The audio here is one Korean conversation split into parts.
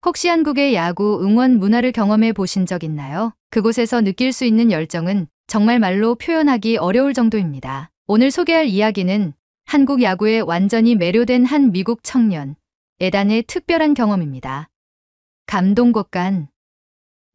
혹시 한국의 야구 응원 문화를 경험해 보신 적 있나요? 그곳에서 느낄 수 있는 열정은 정말 말로 표현하기 어려울 정도입니다. 오늘 소개할 이야기는 한국 야구에 완전히 매료된 한 미국 청년, 에단의 특별한 경험입니다. 감동곡간.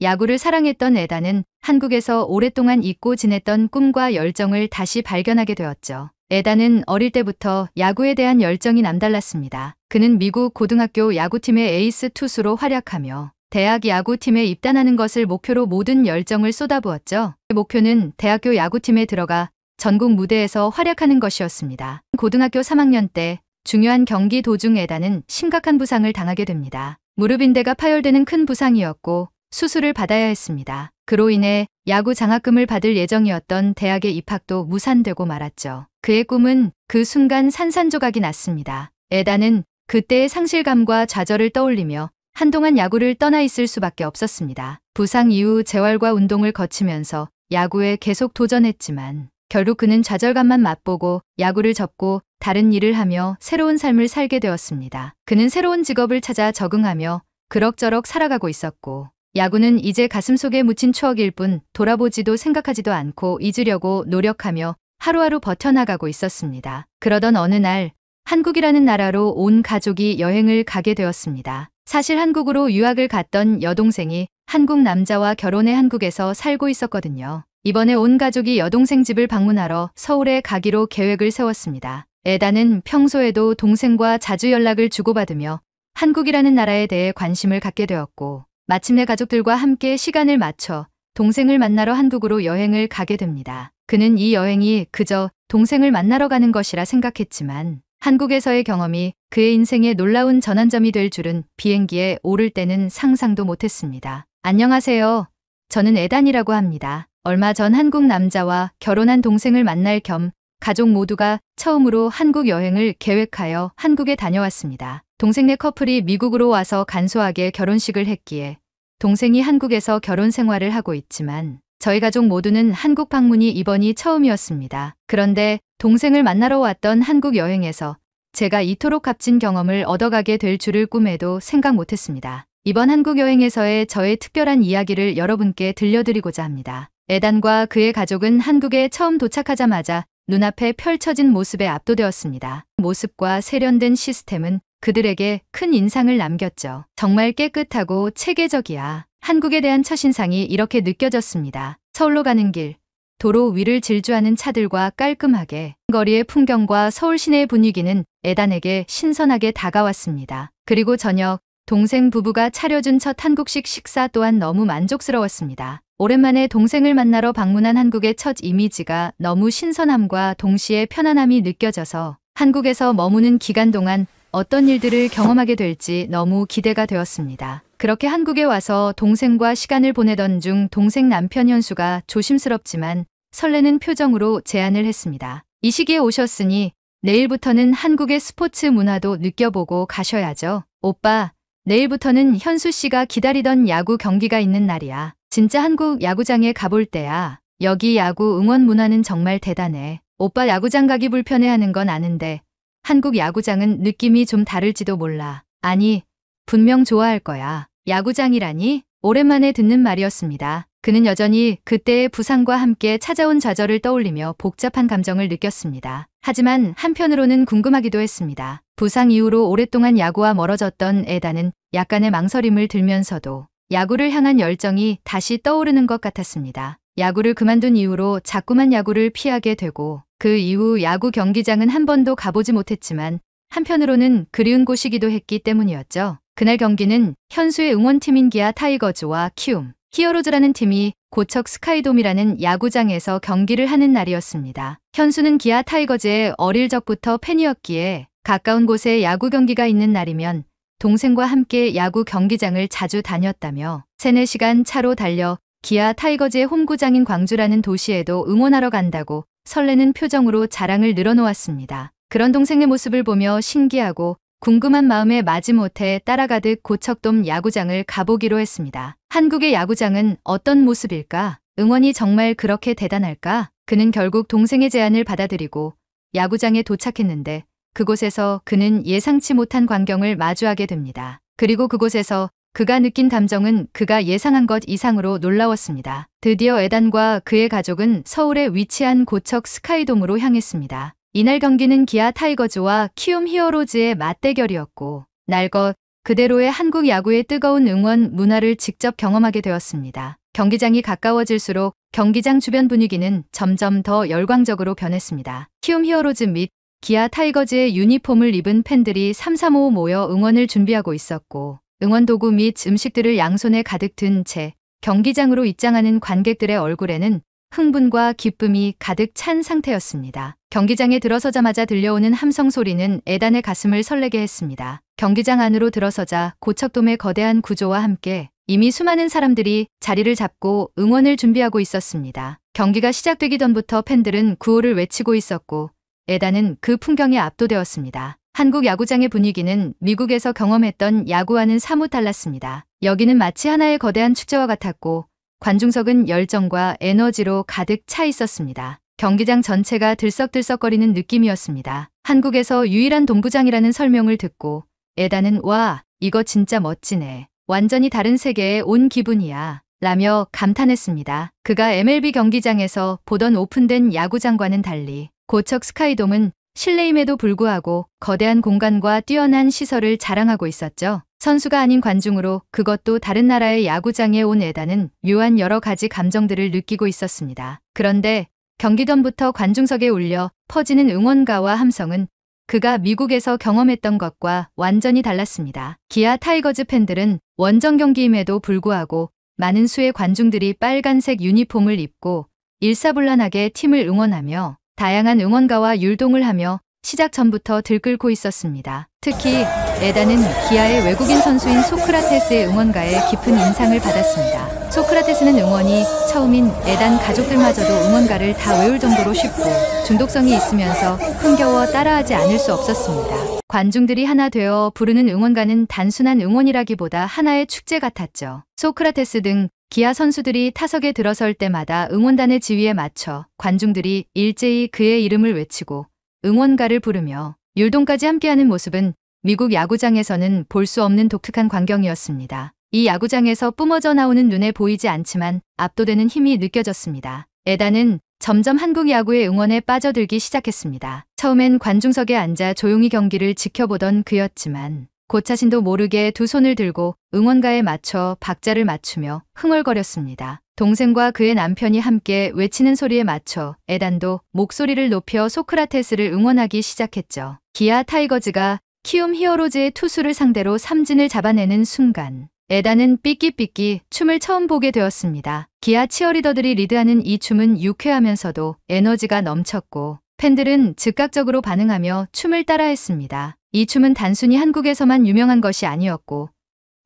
야구를 사랑했던 에단은 한국에서 오랫동안 잊고 지냈던 꿈과 열정을 다시 발견하게 되었죠. 에단은 어릴 때부터 야구에 대한 열정이 남달랐습니다. 그는 미국 고등학교 야구팀의 에이스 투수로 활약하며 대학 야구팀에 입단하는 것을 목표로 모든 열정을 쏟아부었죠. 그 목표는 대학교 야구팀에 들어가 전국 무대에서 활약하는 것이었습니다. 고등학교 3학년 때 중요한 경기 도중 에단은 심각한 부상을 당하게 됩니다. 무릎 인대가 파열되는 큰 부상이었고 수술을 받아야 했습니다. 그로 인해 야구 장학금을 받을 예정이었던 대학의 입학도 무산되고 말았죠. 그의 꿈은 그 순간 산산조각이 났습니다. 에단은 그때의 상실감과 좌절을 떠올리며 한동안 야구를 떠나 있을 수밖에 없었습니다. 부상 이후 재활과 운동을 거치면서 야구에 계속 도전했지만 결국 그는 좌절감만 맛보고 야구를 접고 다른 일을 하며 새로운 삶을 살게 되었습니다. 그는 새로운 직업을 찾아 적응하며 그럭저럭 살아가고 있었고 야구는 이제 가슴속에 묻힌 추억일 뿐 돌아보지도 생각하지도 않고 잊으려고 노력하며 하루하루 버텨나가고 있었습니다. 그러던 어느 날 한국이라는 나라로 온 가족이 여행을 가게 되었습니다. 사실 한국으로 유학을 갔던 여동생이 한국 남자와 결혼해 한국에서 살고 있었거든요. 이번에 온 가족이 여동생 집을 방문하러 서울에 가기로 계획을 세웠습니다. 에단은 평소에도 동생과 자주 연락을 주고받으며 한국이라는 나라에 대해 관심을 갖게 되었고 마침내 가족들과 함께 시간을 맞춰 동생을 만나러 한국으로 여행을 가게 됩니다. 그는 이 여행이 그저 동생을 만나러 가는 것이라 생각했지만 한국에서의 경험이 그의 인생에 놀라운 전환점이 될 줄은 비행기에 오를 때는 상상도 못했습니다. 안녕하세요. 저는 에단이라고 합니다. 얼마 전 한국 남자와 결혼한 동생을 만날 겸 가족 모두가 처음으로 한국 여행을 계획하여 한국에 다녀왔습니다. 동생네 커플이 미국으로 와서 간소하게 결혼식을 했기에 동생이 한국에서 결혼 생활을 하고 있지만 저희 가족 모두는 한국 방문이 이번이 처음이었습니다. 그런데 동생을 만나러 왔던 한국 여행에서 제가 이토록 값진 경험을 얻어가게 될 줄을 꿈에도 생각 못했습니다. 이번 한국 여행에서의 저의 특별한 이야기를 여러분께 들려드리고자 합니다. 에단과 그의 가족은 한국에 처음 도착하자마자 눈앞에 펼쳐진 모습에 압도되었습니다. 모습과 세련된 시스템은 그들에게 큰 인상을 남겼죠. 정말 깨끗하고 체계적이야. 한국에 대한 첫인상이 이렇게 느껴졌습니다. 서울로 가는 길, 도로 위를 질주하는 차들과 깔끔하게 거리의 풍경과 서울 시내의 분위기는 에단에게 신선하게 다가왔습니다. 그리고 저녁, 동생 부부가 차려준 첫 한국식 식사 또한 너무 만족스러웠습니다. 오랜만에 동생을 만나러 방문한 한국의 첫 이미지가 너무 신선함과 동시에 편안함이 느껴져서 한국에서 머무는 기간 동안 어떤 일들을 경험하게 될지 너무 기대가 되었습니다. 그렇게 한국에 와서 동생과 시간을 보내던 중 동생 남편 현수가 조심스럽지만 설레는 표정으로 제안을 했습니다. 이 시기에 오셨으니 내일부터는 한국의 스포츠 문화도 느껴보고 가셔야죠. 오빠, 내일부터는 현수 씨가 기다리던 야구 경기가 있는 날이야. 진짜 한국 야구장에 가볼 때야. 여기 야구 응원 문화는 정말 대단해. 오빠 야구장 가기 불편해하는 건 아는데 한국 야구장은 느낌이 좀 다를지도 몰라. 아니, 분명 좋아할 거야. 야구장이라니? 오랜만에 듣는 말이었습니다. 그는 여전히 그때의 부상과 함께 찾아온 좌절을 떠올리며 복잡한 감정을 느꼈습니다. 하지만 한편으로는 궁금하기도 했습니다. 부상 이후로 오랫동안 야구와 멀어졌던 에단은 약간의 망설임을 들면서도 야구를 향한 열정이 다시 떠오르는 것 같았습니다. 야구를 그만둔 이후로 자꾸만 야구를 피하게 되고 그 이후 야구 경기장은 한 번도 가보지 못했지만 한편으로는 그리운 곳이기도 했기 때문이었죠. 그날 경기는 현수의 응원팀인 기아 타이거즈와 키움, 히어로즈라는 팀이 고척 스카이돔이라는 야구장에서 경기를 하는 날이었습니다. 현수는 기아 타이거즈의 어릴 적부터 팬이었기에 가까운 곳에 야구 경기가 있는 날이면 동생과 함께 야구 경기장을 자주 다녔다며 3-4시간 차로 달려 기아 타이거즈의 홈구장인 광주라는 도시에도 응원하러 간다고 설레는 표정으로 자랑을 늘어놓았습니다. 그런 동생의 모습을 보며 신기하고 궁금한 마음에 마지못해 따라가듯 고척돔 야구장을 가보기로 했습니다. 한국의 야구장은 어떤 모습일까? 응원이 정말 그렇게 대단할까? 그는 결국 동생의 제안을 받아들이고 야구장에 도착했는데 그곳에서 그는 예상치 못한 광경을 마주하게 됩니다. 그리고 그곳에서 그가 느낀 감정은 그가 예상한 것 이상으로 놀라웠습니다. 드디어 에단과 그의 가족은 서울에 위치한 고척 스카이돔으로 향했습니다. 이날 경기는 기아 타이거즈와 키움 히어로즈의 맞대결이었고 날 것 그대로의 한국 야구의 뜨거운 응원 문화를 직접 경험하게 되었습니다. 경기장이 가까워질수록 경기장 주변 분위기는 점점 더 열광적으로 변했습니다. 키움 히어로즈 및 기아 타이거즈의 유니폼을 입은 팬들이 삼삼오오 모여 응원을 준비하고 있었고 응원 도구 및 음식들을 양손에 가득 든 채 경기장으로 입장하는 관객들의 얼굴에는 흥분과 기쁨이 가득 찬 상태였습니다. 경기장에 들어서자마자 들려오는 함성 소리는 에단의 가슴을 설레게 했습니다. 경기장 안으로 들어서자 고척돔의 거대한 구조와 함께 이미 수많은 사람들이 자리를 잡고 응원을 준비하고 있었습니다. 경기가 시작되기 전부터 팬들은 구호를 외치고 있었고 에단은 그 풍경에 압도되었습니다. 한국 야구장의 분위기는 미국에서 경험했던 야구와는 사뭇 달랐습니다. 여기는 마치 하나의 거대한 축제와 같았고 관중석은 열정과 에너지로 가득 차 있었습니다. 경기장 전체가 들썩들썩거리는 느낌이었습니다. 한국에서 유일한 동구장이라는 설명을 듣고 에단은 와, 이거 진짜 멋지네. 완전히 다른 세계에 온 기분이야. 라며 감탄했습니다. 그가 MLB 경기장에서 보던 오픈된 야구장과는 달리 고척 스카이돔은 실내임에도 불구하고 거대한 공간과 뛰어난 시설을 자랑하고 있었죠. 선수가 아닌 관중으로 그것도 다른 나라의 야구장에 온 에단은 묘한 여러 가지 감정들을 느끼고 있었습니다. 그런데 경기 전부터 관중석에 울려 퍼지는 응원가와 함성은 그가 미국에서 경험했던 것과 완전히 달랐습니다. 기아 타이거즈 팬들은 원정 경기임에도 불구하고 많은 수의 관중들이 빨간색 유니폼을 입고 일사불란하게 팀을 응원하며 다양한 응원가와 율동을 하며 시작 전부터 들끓고 있었습니다. 특히 에단은 기아의 외국인 선수인 소크라테스의 응원가에 깊은 인상을 받았습니다. 소크라테스는 응원이 처음인 에단 가족들마저도 응원가를 다 외울 정도로 쉽고 중독성이 있으면서 흥겨워 따라하지 않을 수 없었습니다. 관중들이 하나 되어 부르는 응원가는 단순한 응원이라기보다 하나의 축제 같았죠. 소크라테스 등 기아 선수들이 타석에 들어설 때마다 응원단의 지휘에 맞춰 관중들이 일제히 그의 이름을 외치고 응원가를 부르며 율동까지 함께하는 모습은 미국 야구장에서는 볼 수 없는 독특한 광경이었습니다. 이 야구장에서 뿜어져 나오는 눈에 보이지 않지만 압도되는 힘이 느껴졌습니다. 에단은 점점 한국 야구의 응원에 빠져들기 시작했습니다. 처음엔 관중석에 앉아 조용히 경기를 지켜보던 그였지만 곧 자신도 모르게 두 손을 들고 응원가에 맞춰 박자를 맞추며 흥얼거렸습니다. 동생과 그의 남편이 함께 외치는 소리에 맞춰 에단도 목소리를 높여 소크라테스를 응원하기 시작했죠. 기아 타이거즈가 키움 히어로즈의 투수를 상대로 삼진을 잡아내는 순간 에단은 삐끼삐끼 춤을 처음 보게 되었습니다. 기아 치어리더들이 리드하는 이 춤은 유쾌하면서도 에너지가 넘쳤고 팬들은 즉각적으로 반응하며 춤을 따라했습니다. 이 춤은 단순히 한국에서만 유명한 것이 아니었고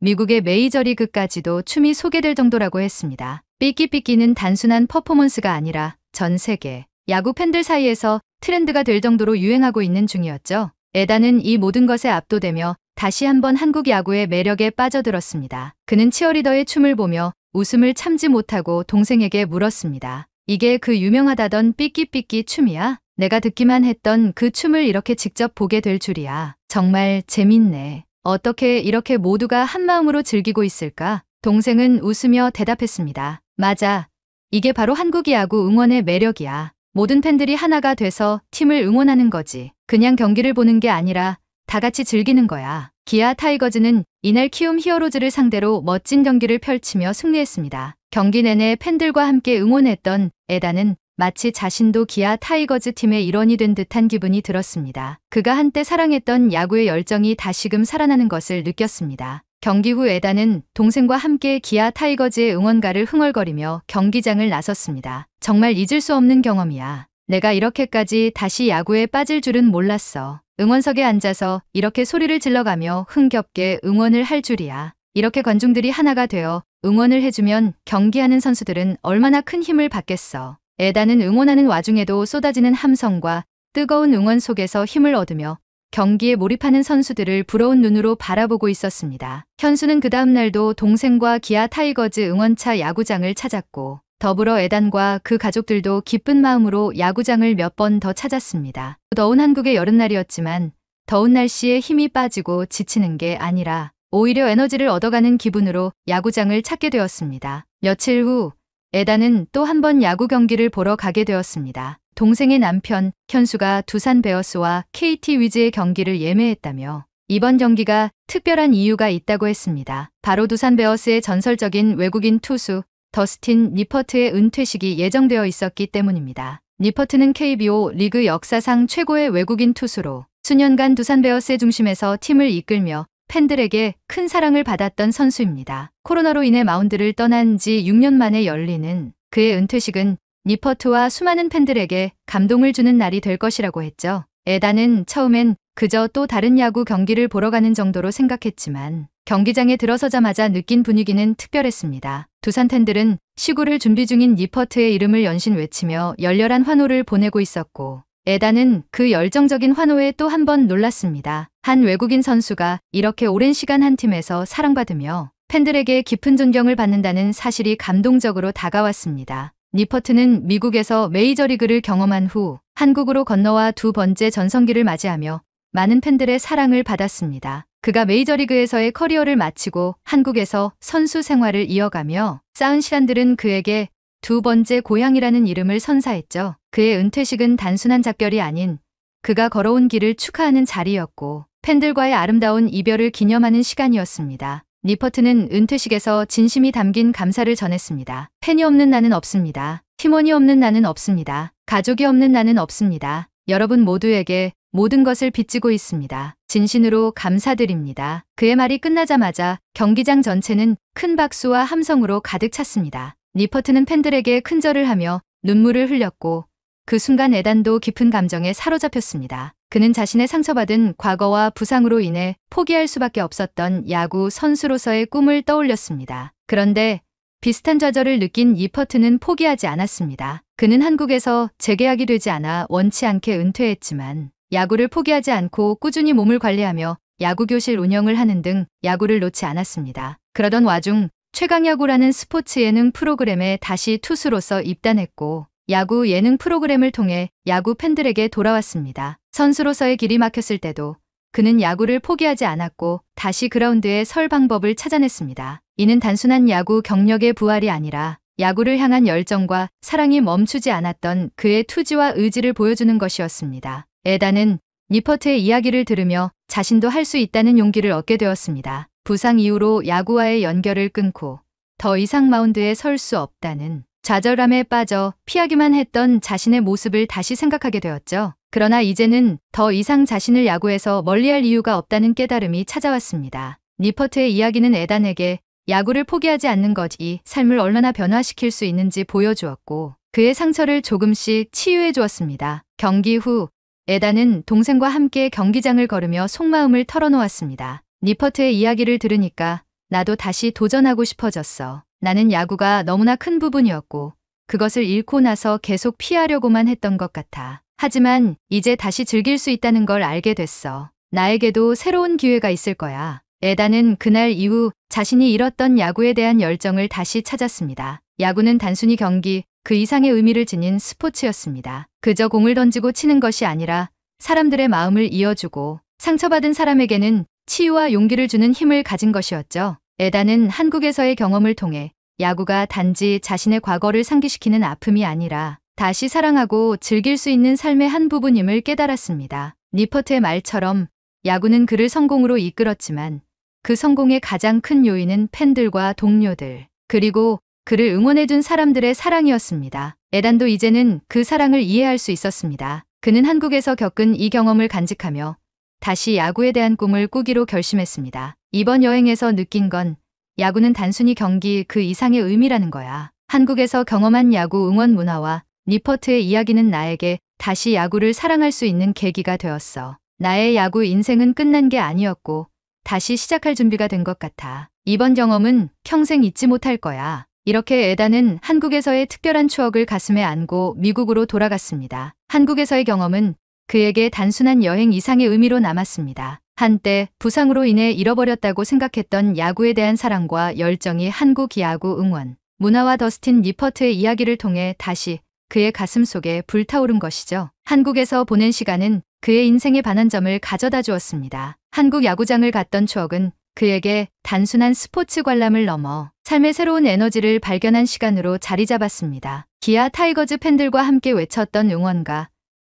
미국의 메이저리그까지도 춤이 소개될 정도라고 했습니다. 삐끼삐끼는 단순한 퍼포먼스가 아니라 전 세계 야구 팬들 사이에서 트렌드가 될 정도로 유행하고 있는 중이었죠. 에단은 이 모든 것에 압도되며 다시 한번 한국 야구의 매력에 빠져들었습니다. 그는 치어리더의 춤을 보며 웃음을 참지 못하고 동생에게 물었습니다. 이게 그 유명하다던 삐끼삐끼 춤이야? 내가 듣기만 했던 그 춤을 이렇게 직접 보게 될 줄이야. 정말 재밌네. 어떻게 이렇게 모두가 한마음으로 즐기고 있을까? 동생은 웃으며 대답했습니다. 맞아. 이게 바로 한국 야구 응원의 매력이야. 모든 팬들이 하나가 돼서 팀을 응원하는 거지. 그냥 경기를 보는 게 아니라 다 같이 즐기는 거야. 기아 타이거즈는 이날 키움 히어로즈를 상대로 멋진 경기를 펼치며 승리했습니다. 경기 내내 팬들과 함께 응원했던 에단은 마치 자신도 기아 타이거즈 팀의 일원이 된 듯한 기분이 들었습니다. 그가 한때 사랑했던 야구의 열정이 다시금 살아나는 것을 느꼈습니다. 경기 후 에단은 동생과 함께 기아 타이거즈의 응원가를 흥얼거리며 경기장을 나섰습니다. 정말 잊을 수 없는 경험이야. 내가 이렇게까지 다시 야구에 빠질 줄은 몰랐어. 응원석에 앉아서 이렇게 소리를 질러가며 흥겹게 응원을 할 줄이야. 이렇게 관중들이 하나가 되어 응원을 해주면 경기하는 선수들은 얼마나 큰 힘을 받겠어. 에단은 응원하는 와중에도 쏟아지는 함성과 뜨거운 응원 속에서 힘을 얻으며 경기에 몰입하는 선수들을 부러운 눈으로 바라보고 있었습니다. 현수는 그 다음 날도 동생과 기아 타이거즈 응원차 야구장을 찾았고 더불어 에단과 그 가족들도 기쁜 마음으로 야구장을 몇 번 더 찾았습니다. 더운 한국의 여름날이었지만 더운 날씨에 힘이 빠지고 지치는 게 아니라 오히려 에너지를 얻어가는 기분으로 야구장을 찾게 되었습니다. 며칠 후 에단은 또 한 번 야구 경기를 보러 가게 되었습니다. 동생의 남편 현수가 두산 베어스와 KT 위즈의 경기를 예매했다며 이번 경기가 특별한 이유가 있다고 했습니다. 바로 두산 베어스의 전설적인 외국인 투수 더스틴 니퍼트의 은퇴식이 예정되어 있었기 때문입니다. 니퍼트는 KBO 리그 역사상 최고의 외국인 투수로 수년간 두산 베어스의 중심에서 팀을 이끌며 팬들에게 큰 사랑을 받았던 선수입니다. 코로나로 인해 마운드를 떠난 지 6년 만에 열리는 그의 은퇴식은 니퍼트와 수많은 팬들에게 감동을 주는 날이 될 것이라고 했죠. 에단은 처음엔 그저 또 다른 야구 경기를 보러 가는 정도로 생각했지만 경기장에 들어서자마자 느낀 분위기는 특별했습니다. 두산 팬들은 시구를 준비 중인 니퍼트의 이름을 연신 외치며 열렬한 환호를 보내고 있었고 에단은 그 열정적인 환호에 또 한 번 놀랐습니다. 한 외국인 선수가 이렇게 오랜 시간 한 팀에서 사랑받으며 팬들에게 깊은 존경을 받는다는 사실이 감동적으로 다가왔습니다. 니퍼트는 미국에서 메이저리그를 경험한 후 한국으로 건너와 두 번째 전성기를 맞이하며 많은 팬들의 사랑을 받았습니다. 그가 메이저리그에서의 커리어를 마치고 한국에서 선수 생활을 이어가며 쌓은 시간들은 그에게 두 번째 고향이라는 이름을 선사했죠. 그의 은퇴식은 단순한 작별이 아닌 그가 걸어온 길을 축하하는 자리였고 팬들과의 아름다운 이별을 기념하는 시간이었습니다. 니퍼트는 은퇴식에서 진심이 담긴 감사를 전했습니다. 팬이 없는 나는 없습니다. 팀원이 없는 나는 없습니다. 가족이 없는 나는 없습니다. 여러분 모두에게 모든 것을 빚지고 있습니다. 진심으로 감사드립니다. 그의 말이 끝나자마자 경기장 전체는 큰 박수와 함성으로 가득 찼습니다. 니퍼트는 팬들에게 큰절을 하며 눈물을 흘렸고 그 순간 에단도 깊은 감정에 사로잡혔습니다. 그는 자신의 상처받은 과거와 부상으로 인해 포기할 수밖에 없었던 야구 선수로서의 꿈을 떠올렸습니다. 그런데 비슷한 좌절을 느낀 니퍼트는 포기하지 않았습니다. 그는 한국에서 재계약이 되지 않아 원치 않게 은퇴했지만 야구를 포기하지 않고 꾸준히 몸을 관리하며 야구교실 운영을 하는 등 야구를 놓지 않았습니다. 그러던 와중 최강야구라는 스포츠 예능 프로그램에 다시 투수로서 입단했고 야구 예능 프로그램을 통해 야구 팬들에게 돌아왔습니다. 선수로서의 길이 막혔을 때도 그는 야구를 포기하지 않았고 다시 그라운드에 설 방법을 찾아냈습니다. 이는 단순한 야구 경력의 부활이 아니라 야구를 향한 열정과 사랑이 멈추지 않았던 그의 투지와 의지를 보여주는 것이었습니다. 에단은 니퍼트의 이야기를 들으며 자신도 할 수 있다는 용기를 얻게 되었습니다. 부상 이후로 야구와의 연결을 끊고 더 이상 마운드에 설 수 없다는 좌절감에 빠져 피하기만 했던 자신의 모습을 다시 생각하게 되었죠. 그러나 이제는 더 이상 자신을 야구에서 멀리할 이유가 없다는 깨달음이 찾아왔습니다. 니퍼트의 이야기는 에단에게 야구를 포기하지 않는 것이 삶을 얼마나 변화시킬 수 있는지 보여주었고 그의 상처를 조금씩 치유해 주었습니다. 경기 후 에단은 동생과 함께 경기장을 걸으며 속마음을 털어놓았습니다. 니퍼트의 이야기를 들으니까 나도 다시 도전하고 싶어졌어. 나는 야구가 너무나 큰 부분이었고 그것을 잃고 나서 계속 피하려고만 했던 것 같아. 하지만 이제 다시 즐길 수 있다는 걸 알게 됐어. 나에게도 새로운 기회가 있을 거야. 에단은 그날 이후 자신이 잃었던 야구에 대한 열정을 다시 찾았습니다. 야구는 단순히 경기, 그 이상의 의미를 지닌 스포츠였습니다. 그저 공을 던지고 치는 것이 아니라 사람들의 마음을 이어주고 상처받은 사람에게는 치유와 용기를 주는 힘을 가진 것이었죠. 에단은 한국에서의 경험을 통해 야구가 단지 자신의 과거를 상기시키는 아픔이 아니라 다시 사랑하고 즐길 수 있는 삶의 한 부분임을 깨달았습니다. 니퍼트의 말처럼 야구는 그를 성공으로 이끌었지만 그 성공의 가장 큰 요인은 팬들과 동료들, 그리고 그를 응원해준 사람들의 사랑이었습니다. 에단도 이제는 그 사랑을 이해할 수 있었습니다. 그는 한국에서 겪은 이 경험을 간직하며 다시 야구에 대한 꿈을 꾸기로 결심했습니다. 이번 여행에서 느낀 건 야구는 단순히 경기 그 이상의 의미라는 거야. 한국에서 경험한 야구 응원 문화와 니퍼트의 이야기는 나에게 다시 야구를 사랑할 수 있는 계기가 되었어. 나의 야구 인생은 끝난 게 아니었고 다시 시작할 준비가 된 것 같아. 이번 경험은 평생 잊지 못할 거야. 이렇게 에단은 한국에서의 특별한 추억을 가슴에 안고 미국으로 돌아갔습니다. 한국에서의 경험은 그에게 단순한 여행 이상의 의미로 남았습니다. 한때 부상으로 인해 잃어버렸다고 생각했던 야구에 대한 사랑과 열정이 한국 야구 응원, 문화와 더스틴 니퍼트의 이야기를 통해 다시 그의 가슴 속에 불타오른 것이죠. 한국에서 보낸 시간은 그의 인생의 반환점을 가져다 주었습니다. 한국 야구장을 갔던 추억은 그에게 단순한 스포츠 관람을 넘어 삶의 새로운 에너지를 발견한 시간으로 자리 잡았습니다. 기아 타이거즈 팬들과 함께 외쳤던 응원가,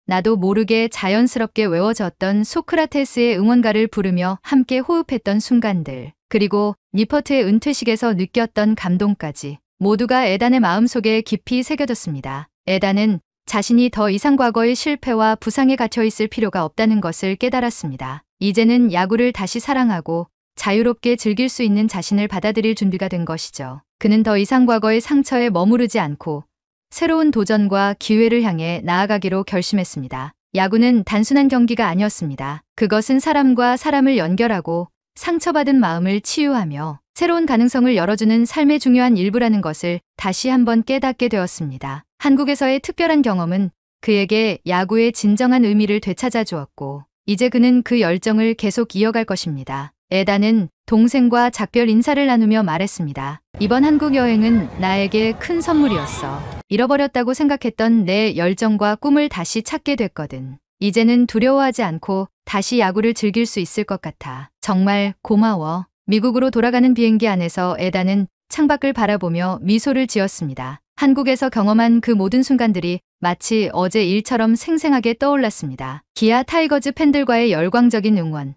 나도 모르게 자연스럽게 외워졌던 소크라테스의 응원가를 부르며 함께 호흡했던 순간들, 그리고 니퍼트의 은퇴식에서 느꼈던 감동까지 모두가 에단의 마음속에 깊이 새겨졌습니다. 에단은 자신이 더 이상 과거의 실패와 부상에 갇혀 있을 필요가 없다는 것을 깨달았습니다. 이제는 야구를 다시 사랑하고 자유롭게 즐길 수 있는 자신을 받아들일 준비가 된 것이죠. 그는 더 이상 과거의 상처에 머무르지 않고 새로운 도전과 기회를 향해 나아가기로 결심했습니다. 야구는 단순한 경기가 아니었습니다. 그것은 사람과 사람을 연결하고 상처받은 마음을 치유하며 새로운 가능성을 열어주는 삶의 중요한 일부라는 것을 다시 한번 깨닫게 되었습니다. 한국에서의 특별한 경험은 그에게 야구의 진정한 의미를 되찾아 주었고, 이제 그는 그 열정을 계속 이어갈 것입니다. 에단은 동생과 작별 인사를 나누며 말했습니다. 이번 한국 여행은 나에게 큰 선물이었어. 잃어버렸다고 생각했던 내 열정과 꿈을 다시 찾게 됐거든. 이제는 두려워하지 않고 다시 야구를 즐길 수 있을 것 같아. 정말 고마워. 미국으로 돌아가는 비행기 안에서 에단은 창밖을 바라보며 미소를 지었습니다. 한국에서 경험한 그 모든 순간들이 마치 어제 일처럼 생생하게 떠올랐습니다. 기아 타이거즈 팬들과의 열광적인 응원,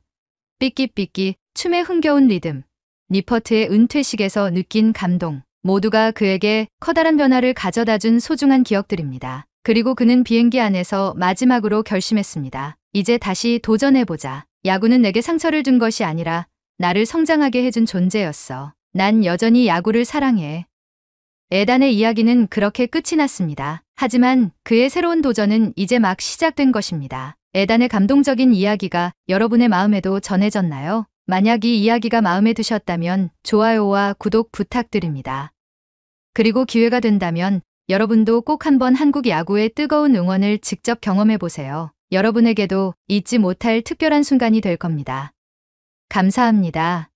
삐끼삐끼 춤의 흥겨운 리듬, 니퍼트의 은퇴식에서 느낀 감동, 모두가 그에게 커다란 변화를 가져다준 소중한 기억들입니다. 그리고 그는 비행기 안에서 마지막으로 결심했습니다. 이제 다시 도전해보자. 야구는 내게 상처를 준 것이 아니라 나를 성장하게 해준 존재였어. 난 여전히 야구를 사랑해. 에단의 이야기는 그렇게 끝이 났습니다. 하지만 그의 새로운 도전은 이제 막 시작된 것입니다. 에단의 감동적인 이야기가 여러분의 마음에도 전해졌나요? 만약 이 이야기가 마음에 드셨다면 좋아요와 구독 부탁드립니다. 그리고 기회가 된다면 여러분도 꼭 한번 한국 야구의 뜨거운 응원을 직접 경험해 보세요. 여러분에게도 잊지 못할 특별한 순간이 될 겁니다. 감사합니다.